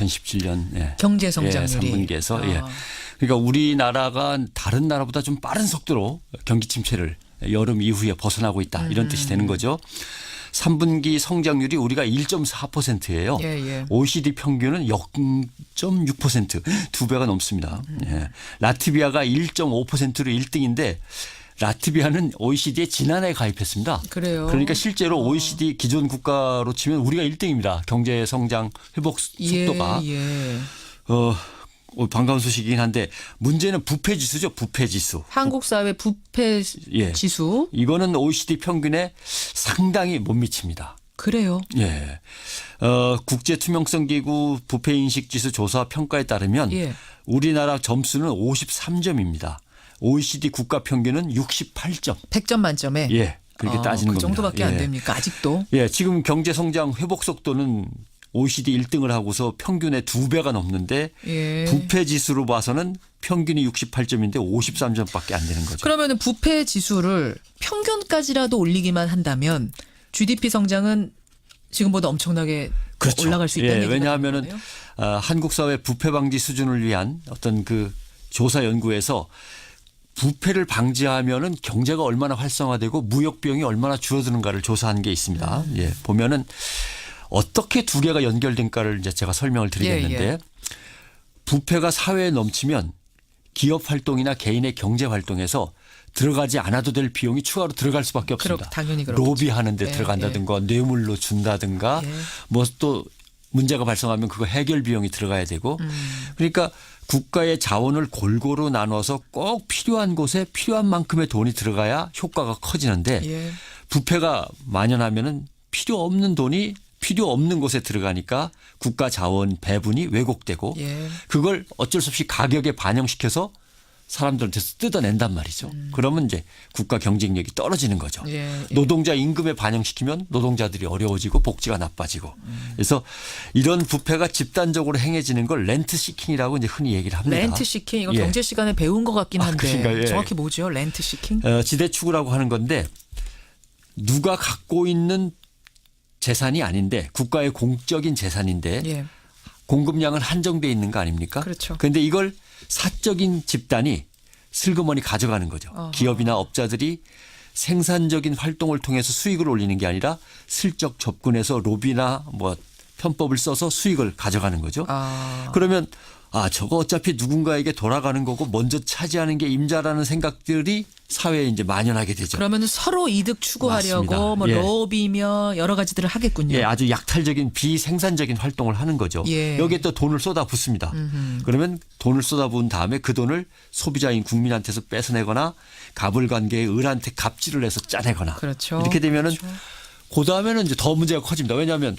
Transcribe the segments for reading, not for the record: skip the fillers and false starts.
2017년 경제 성장률이 3분기에서 그러니까 우리나라가 다른 나라보다 좀 빠른 속도로 경기 침체를 여름 이후에 벗어나고 있다 이런 뜻이 되는 거죠. 3분기 성장률이 우리가 1.4%예요. OECD 평균은 0.6% 두 배가 넘습니다. 라트비아가 1.5%로 1등인데 라트비아는 OECD에 지난해 가입했습니다. 그래요. 그러니까 실제로 OECD 기존 국가로 치면 우리가 1등입니다. 경제 성장 회복 속도가. 반가운 소식이긴 한데 문제는 부패 지수죠. 부패 지수. 한국 사회 부패 지수. 이거는 OECD 평균에 상당히 못 미칩니다. 그래요. 국제투명성기구 부패인식지수 조사 평가에 따르면 우리나라 점수는 53점입니다. OECD 국가 평균은 68점. 100점 만점에. 그렇게 따지는 겁니다. 그 정도밖에 안 됩니까? 아직도? 지금 경제 성장 회복 속도는 OECD 1등을 하고서 평균의 2배가 넘는데 부패 지수로 봐서는 평균이 68점인데 53점밖에 안 되는 거죠. 그러면 부패 지수를 평균까지라도 올리기만 한다면 GDP 성장은 지금보다 엄청나게 올라갈 수 있다는 얘기가 왜냐하면은 한국 사회 부패 방지 수준을 위한 어떤 그 조사 연구에서 부패를 방지하면은 경제가 얼마나 활성화되고 무역 비용이 얼마나 줄어드는가를 조사한 게 있습니다. 보면은 어떻게 두 개가 연결된가를 이제 제가 설명을 드리겠는데 부패가 사회에 넘치면 기업 활동이나 개인의 경제 활동에서 들어가지 않아도 될 비용이 추가로 들어갈 수밖에 없습니다. 당연히 그렇죠. 로비하는 데 들어간다든가 뇌물로 준다든가 뭐 또 문제가 발생하면 그거 해결 비용이 들어가야 되고 그러니까 국가의 자원을 골고루 나눠서 꼭 필요한 곳에 필요한 만큼의 돈이 들어가야 효과가 커지는데 부패가 만연하면은 필요 없는 돈이 필요 없는 곳에 들어가니까 국가 자원 배분이 왜곡되고 그걸 어쩔 수 없이 가격에 반영시켜서 사람들한테서 뜯어낸단 말이죠. 그러면 이제 국가 경쟁력이 떨어지는 거죠. 노동자 임금에 반영시키면 노동자들이 어려워지고 복지가 나빠지고. 그래서 이런 부패가 집단적으로 행해지는 걸 렌트 시킹이라고 이제 흔히 얘기를 합니다. 렌트 시킹 이거 경제 시간에 배운 것 같긴 한데 정확히 뭐죠? 렌트 시킹? 지대추구라고 하는 건데 누가 갖고 있는 재산이 아닌데 국가의 공적인 재산인데 공급량은 한정돼 있는 거 아닙니까? 그렇죠. 그런데 이걸 사적인 집단이 슬그머니 가져가는 거죠. 기업이나 업자들이 생산적인 활동을 통해서 수익을 올리는 게 아니라 슬쩍 접근해서 로비나 뭐 편법을 써서 수익을 가져가는 거죠. 그러면 저거 어차피 누군가에게 돌아가는 거고 먼저 차지하는 게 임자라는 생각들이 사회에 이제 만연하게 되죠. 그러면 서로 이득 추구하려고 뭐 로비며 여러 가지들을 하겠군요. 아주 약탈적인 비생산적인 활동을 하는 거죠. 여기에 또 돈을 쏟아붓습니다. 그러면 돈을 쏟아부은 다음에 그 돈을 소비자인 국민한테서 뺏어내거나 가불관계의 을한테 갑질을 해서 짜내거나 이렇게 되면은 그 다음에는 이제 더 문제가 커집니다. 왜냐하면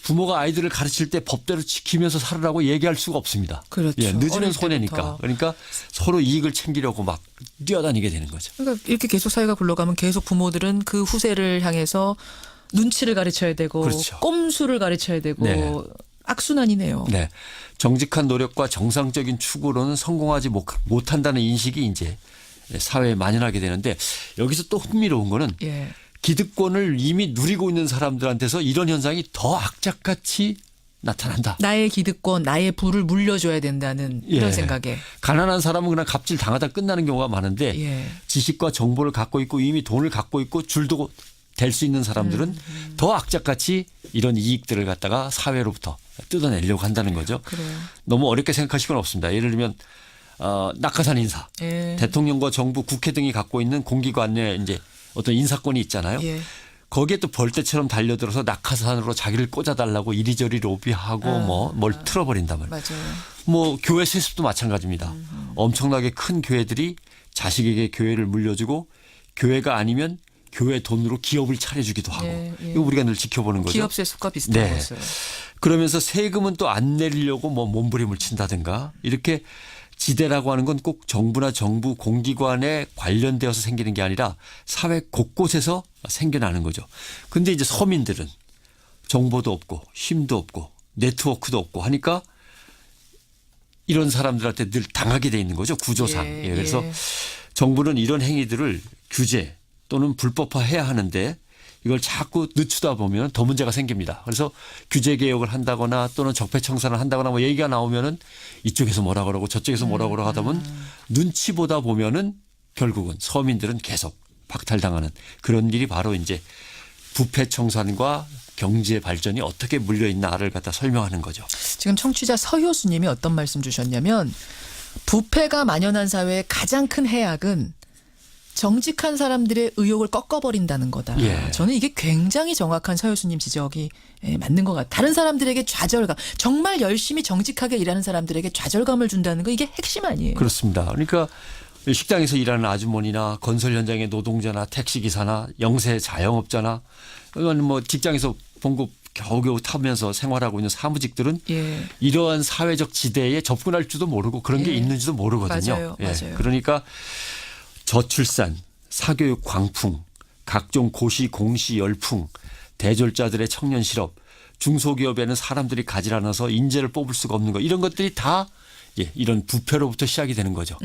부모가 아이들을 가르칠 때 법대로 지키면서 살으라고 얘기할 수가 없습니다. 늦으면 손해니까. 그러니까 서로 이익을 챙기려고 막 뛰어다니게 되는 거죠. 그러니까 이렇게 계속 사회가 굴러가면 계속 부모들은 그 후세를 향해서 눈치를 가르쳐야 되고 꼼수를 가르쳐야 되고 악순환이네요. 정직한 노력과 정상적인 추구로는 성공하지 못한다는 인식이 이제 사회에 만연하게 되는데 여기서 또 흥미로운 거는 기득권을 이미 누리고 있는 사람들한테서 이런 현상이 더 악착같이 나타난다. 나의 기득권, 나의 부를 물려줘야 된다는 이런 생각에. 가난한 사람은 그냥 갑질 당하다 끝나는 경우가 많은데 지식과 정보를 갖고 있고 이미 돈을 갖고 있고 줄도 될 수 있는 사람들은 더 악착같이 이런 이익들을 갖다가 사회로부터 뜯어내려고 한다는 거죠. 너무 어렵게 생각하실 건 없습니다. 예를 들면 낙하산 인사. 대통령과 정부, 국회 등이 갖고 있는 공기관의 이제 어떤 인사권이 있잖아요. 거기에 또 벌떼처럼 달려들어서 낙하산으로 자기를 꽂아달라고 이리저리 로비하고 뭘 틀어버린단 말이에요. 뭐 교회 세습도 마찬가지입니다. 엄청나게 큰 교회들이 자식에게 교회를 물려주고 교회가 아니면 교회 돈으로 기업을 차려주기도 하고 이거 우리가 늘 지켜보는 거죠. 기업 세습과 비슷한 거였어요. 그러면서 세금은 또 안 내리려고 뭐 몸부림을 친다든가 이렇게 지대라고 하는 건 꼭 정부나 정부 공기관에 관련되어서 생기는 게 아니라 사회 곳곳에서 생겨나는 거죠. 근데 이제 서민들은 정보도 없고 힘도 없고 네트워크도 없고 하니까 이런 사람들한테 늘 당하게 돼 있는 거죠. 구조상. 그래서 정부는 이런 행위들을 규제 또는 불법화해야 하는데 이걸 자꾸 늦추다 보면 더 문제가 생깁니다. 그래서 규제 개혁을 한다거나 또는 적폐청산을 한다거나 뭐 얘기가 나오면은 이쪽에서 뭐라 그러고 저쪽에서 뭐라 그러고 하다 보면 눈치 보다 보면은 결국은 서민들은 계속 박탈당하는 그런 일이 바로 이제 부패 청산과 경제 발전이 어떻게 물려있나를 갖다 설명하는 거죠. 지금 청취자 서효수님이 어떤 말씀 주셨냐면 부패가 만연한 사회의 가장 큰 해악은 정직한 사람들의 의욕을 꺾어버린다는 거다. 예. 저는 이게 굉장히 정확한 서효수님 지적이 맞는 것 같아요. 다른 사람들에게 좌절감, 정말 열심히 정직하게 일하는 사람들에게 좌절감을 준다는 거 이게 핵심 아니에요. 그렇습니다. 그러니까 식당에서 일하는 아주머니나 건설 현장의 노동자나 택시기사나 영세 자영업자나 이건 뭐 직장에서 봉급 겨우겨우 타면서 생활하고 있는 사무직들은 예. 이러한 사회적 지대에 접근할 줄도 모르고 그런 게 예. 있는지도 모르거든요. 맞아요. 맞아요. 그러니까 저출산, 사교육 광풍, 각종 고시 공시 열풍, 대졸자들의 청년 실업, 중소기업에는 사람들이 가지 않아서 인재를 뽑을 수가 없는 거 이런 것들이 다 이런 부패로부터 시작이 되는 거죠.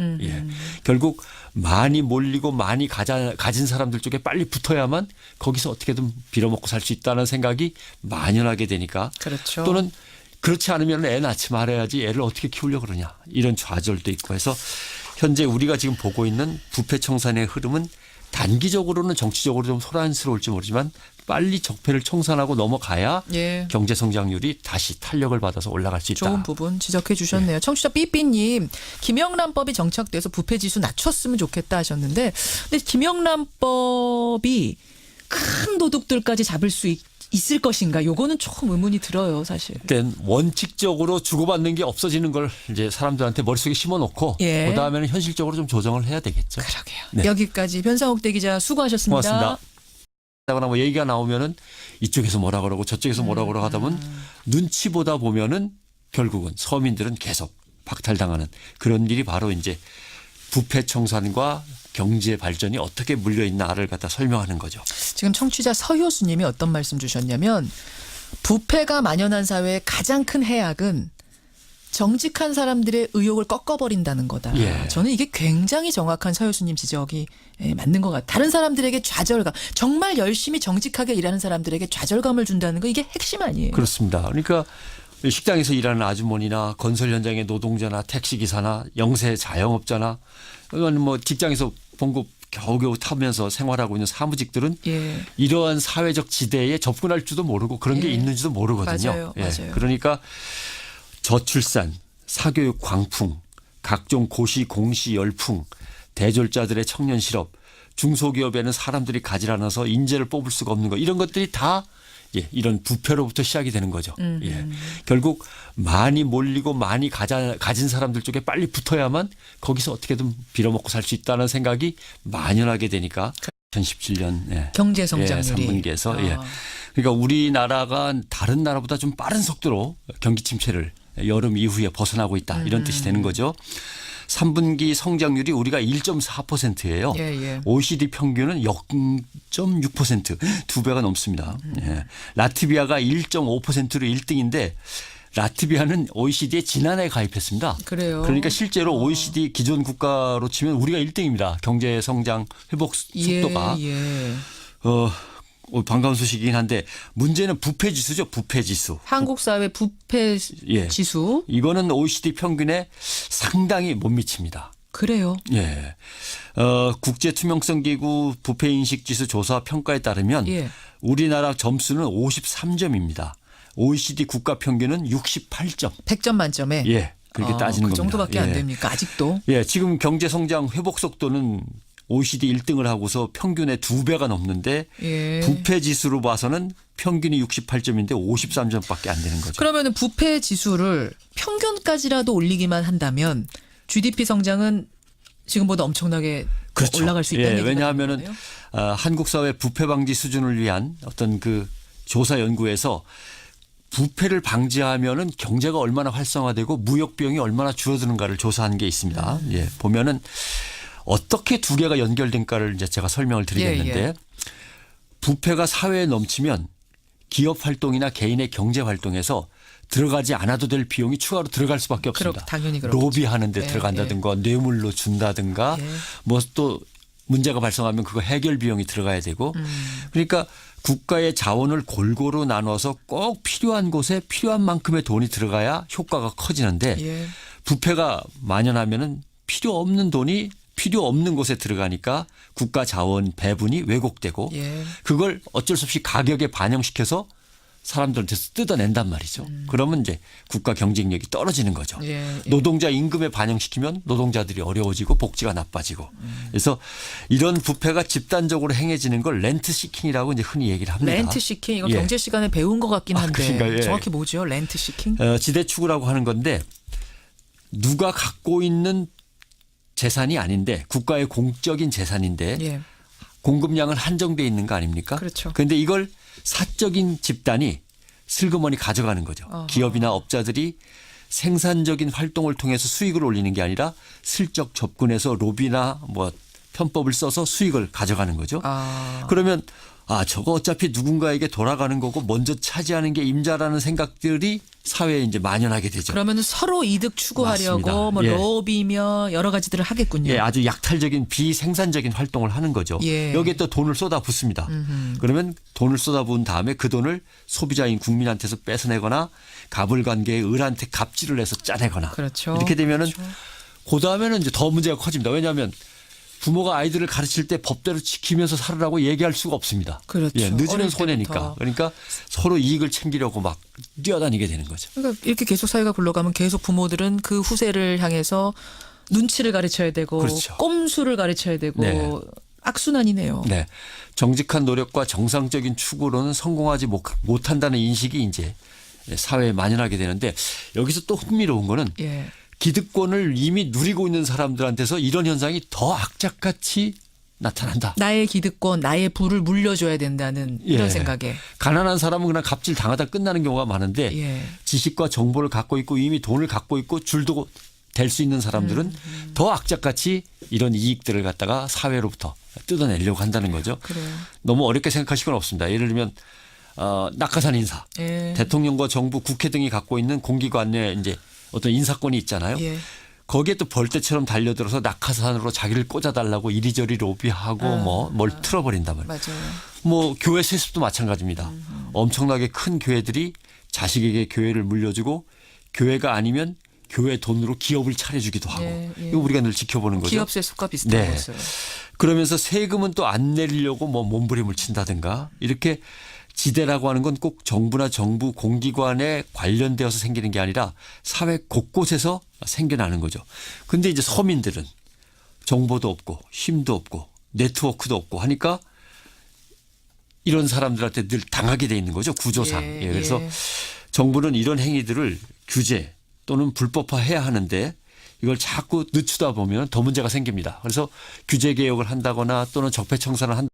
결국 많이 몰리고 많이 가진 사람들 쪽에 빨리 붙어야만 거기서 어떻게든 빌어먹고 살 수 있다는 생각이 만연하게 되니까 그렇죠. 또는 그렇지 않으면 애 낳지 말아야지 애를 어떻게 키우려고 그러냐 이런 좌절도 있고 해서 현재 우리가 지금 보고 있는 부패 청산의 흐름은 단기적으로는 정치적으로 좀 소란스러울지 모르지만 빨리 적폐를 청산하고 넘어가야 예. 경제 성장률이 다시 탄력을 받아서 올라갈 수 있다. 좋은 부분 지적해 주셨네요. 청취자 삐삐님 김영란법이 정착돼서 부패지수 낮췄으면 좋겠다 하셨는데 근데 김영란법이 큰 도둑들까지 잡을 수 있을 것인가 요거는 조금 의문이 들어요 사실. 일단 원칙적으로 주고받는 게 없어지는 걸 이제 사람들한테 머릿속에 심어놓고 예. 그다음에는 현실적으로 좀 조정을 해야 되겠죠. 그러게요. 네. 여기까지 변상욱 대기자 수고하셨습니다. 고맙습니다. 하거나 뭐 얘기가 나오면은 이쪽에서 뭐라 그러고 저쪽에서 뭐라 그러고 하다 보면 눈치 보다 보면은 결국은 서민들은 계속 박탈당하는 그런 일이 바로 이제 부패 청산과 경제 발전이 어떻게 물려있나를 갖다 설명하는 거죠. 지금 청취자 서효수님이 어떤 말씀 주셨냐면 부패가 만연한 사회의 가장 큰 해악은 정직한 사람들의 의욕을 꺾어버린다는 거다. 예. 저는 이게 굉장히 정확한 서효수님 지적이 맞는 것 같아요. 다른 사람들에게 좌절감, 정말 열심히 정직하게 일하는 사람들에게 좌절감을 준다는 거 이게 핵심 아니에요. 그렇습니다. 그러니까 식당에서 일하는 아주머니나 건설 현장의 노동자나 택시기사나 영세 자영업자나 이건 뭐 직장에서 봉급 겨우겨우 타면서 생활하고 있는 사무직들은 예. 이러한 사회적 지대에 접근할 줄도 모르고 그런 게 예. 있는지도 모르거든요. 맞아요. 맞아요. 그러니까 저출산, 사교육 광풍, 각종 고시 공시 열풍, 대졸자들의 청년 실업, 중소기업에는 사람들이 가지 않아서 인재를 뽑을 수가 없는 거 이런 것들이 다 이런 부패로부터 시작이 되는 거죠. 결국 많이 몰리고 많이 가진 사람들 쪽에 빨리 붙어야만 거기서 어떻게든 빌어먹고 살 수 있다는 생각이 만연하게 되니까 2017년 경제 성장률이 3분기에서 그러니까 우리나라가 다른 나라보다 좀 빠른 속도로 경기 침체를 여름 이후에 벗어나고 있다 이런 뜻이 되는 거죠. 3분기 성장률이 우리가 1.4%예요. 예. OECD 평균은 0.6% 두 배가 넘습니다. 예. 라트비아가 1.5%로 1등인데 라트비아는 OECD에 지난해 가입했습니다. 그래요. 그러니까 실제로 OECD 기존 국가로 치면 우리가 1등입니다. 경제 성장 회복 속도가. 반가운 소식이긴 한데 문제는 부패 지수죠. 부패 지수. 한국 사회 부패 지수. 이거는 OECD 평균에 상당히 못 미칩니다. 그래요. 예. 국제투명성기구 부패인식지수 조사 평가에 따르면 우리나라 점수는 53점입니다. OECD 국가 평균은 68점. 100점 만점에. 예. 그렇게 따지는 그 겁니다. 정도밖에 안 됩니까? 아직도. 예. 지금 경제성장 회복 속도는 OECD 1등을 하고서 평균의 2배가 넘는데 부패 지수로 봐서는 평균이 68점인데 53점밖에 안 되는 거죠. 그러면 부패 지수를 평균까지라도 올리기만 한다면 GDP 성장은 지금보다 엄청나게 올라갈 수 있다는 얘기가 왜냐하면은 한국 사회 부패 방지 수준을 위한 어떤 그 조사 연구에서 부패를 방지하면은 경제가 얼마나 활성화되고 무역 비용이 얼마나 줄어드는가를 조사한 게 있습니다. 보면은 어떻게 두 개가 연결된가를 이제 제가 설명을 드리겠는데 부패가 사회에 넘치면 기업 활동이나 개인의 경제 활동에서 들어가지 않아도 될 비용이 추가로 들어갈 수밖에 없습니다. 당연히 그렇죠. 로비하는 데 들어간다든가 뇌물로 준다든가 뭐 또 문제가 발생하면 그거 해결 비용이 들어가야 되고 그러니까 국가의 자원을 골고루 나눠서 꼭 필요한 곳에 필요한 만큼의 돈이 들어가야 효과가 커지는데 예. 부패가 만연하면은 필요 없는 돈이 필요 없는 곳에 들어가니까 국가 자원 배분이 왜곡되고 예. 그걸 어쩔 수 없이 가격에 반영시켜서 사람들한테서 뜯어낸단 말이죠. 그러면 이제 국가 경쟁력이 떨어지는 거죠. 예. 노동자 임금에 반영시키면 노동자들이 어려워지고 복지가 나빠지고. 그래서 이런 부패가 집단적으로 행해지는 걸 렌트 시킹이라고 이제 흔히 얘기를 합니다. 렌트 시킹 이거 예. 경제 시간에 배운 것 같긴 한데 그러니까요. 예. 정확히 뭐죠? 렌트 시킹? 지대추구라고 하는 건데 누가 갖고 있는 재산이 아닌데 국가의 공적인 재산인데 예. 공급량은 한정돼 있는 거 아닙니까? 그렇죠. 그런데 이걸 사적인 집단이 슬그머니 가져가는 거죠. 어허. 기업이나 업자들이 생산적인 활동을 통해서 수익을 올리는 게 아니라 슬쩍 접근해서 로비나 뭐 편법을 써서 수익을 가져가는 거죠. 아. 그러면 저거 어차피 누군가에게 돌아가는 거고 먼저 차지하는 게 임자라는 생각들이 사회에 이제 만연하게 되죠. 그러면 서로 이득 추구하려고 맞습니다. 뭐 예. 로비며 여러 가지들을 하겠군요. 예, 아주 약탈적인 비생산적인 활동을 하는 거죠. 예. 여기에 또 돈을 쏟아붓습니다. 그러면 돈을 쏟아부은 다음에 그 돈을 소비자인 국민한테서 뺏어내거나 가불관계의 을한테 갑질을 해서 짜내거나 그렇죠. 이렇게 되면은 그렇죠. 그 다음에는 이제 더 문제가 커집니다. 왜냐하면 부모가 아이들을 가르칠 때 법대로 지키면서 살으라고 얘기할 수가 없습니다. 그렇죠. 예, 늦으면 어릴 손해니까. 때부터. 그러니까 서로 이익을 챙기려고 막 뛰어다니게 되는 거죠. 그러니까 이렇게 계속 사회가 굴러가면 계속 부모들은 그 후세를 향해서 눈치를 가르쳐야 되고 그렇죠. 꼼수를 가르쳐야 되고 네. 악순환이네요. 네. 정직한 노력과 정상적인 추구로는 성공하지 못한다는 인식이 이제 사회에 만연하게 되는데 여기서 또 흥미로운 거는 예. 기득권을 이미 누리고 있는 사람들한테서 이런 현상이 더 악착같이 나타난다. 나의 기득권, 나의 부를 물려줘야 된다는 이런 예. 생각에. 가난한 사람은 그냥 갑질 당하다 끝나는 경우가 많은데 예. 지식과 정보를 갖고 있고 이미 돈을 갖고 있고 줄도 될 수 있는 사람들은 더 악착같이 이런 이익들을 갖다가 사회로부터 뜯어내려고 한다는 거죠. 그래요. 너무 어렵게 생각하실 건 없습니다. 예를 들면 낙하산 인사, 예. 대통령과 정부, 국회 등이 갖고 있는 공기관의 이제 어떤 인사권이 있잖아요. 예. 거기에 또 벌떼처럼 달려들어서 낙하산으로 자기를 꽂아달라고 이리저리 로비하고 뭘 틀어버린단 말이에요. 맞아요. 뭐 교회 세습도 마찬가지입니다. 엄청나게 큰 교회들이 자식에게 교회를 물려주고 교회가 아니면 교회 돈으로 기업을 차려주기도 하고 예, 예. 이거 우리가 늘 지켜보는 거죠. 기업 세습과 비슷한 네. 거였어요. 그러면서 세금은 또 안 내리려고 뭐 몸부림을 친다든가 이렇게 지대라고 하는 건 꼭 정부나 정부 공기관에 관련되어서 생기는 게 아니라 사회 곳곳에서 생겨나는 거죠. 근데 이제 서민들은 정보도 없고 힘도 없고 네트워크도 없고 하니까 이런 사람들한테 늘 당하게 돼 있는 거죠. 구조상. 예, 예, 그래서 예. 정부는 이런 행위들을 규제 또는 불법화해야 하는데 이걸 자꾸 늦추다 보면 더 문제가 생깁니다. 그래서 규제 개혁을 한다거나 또는 적폐청산을 한다.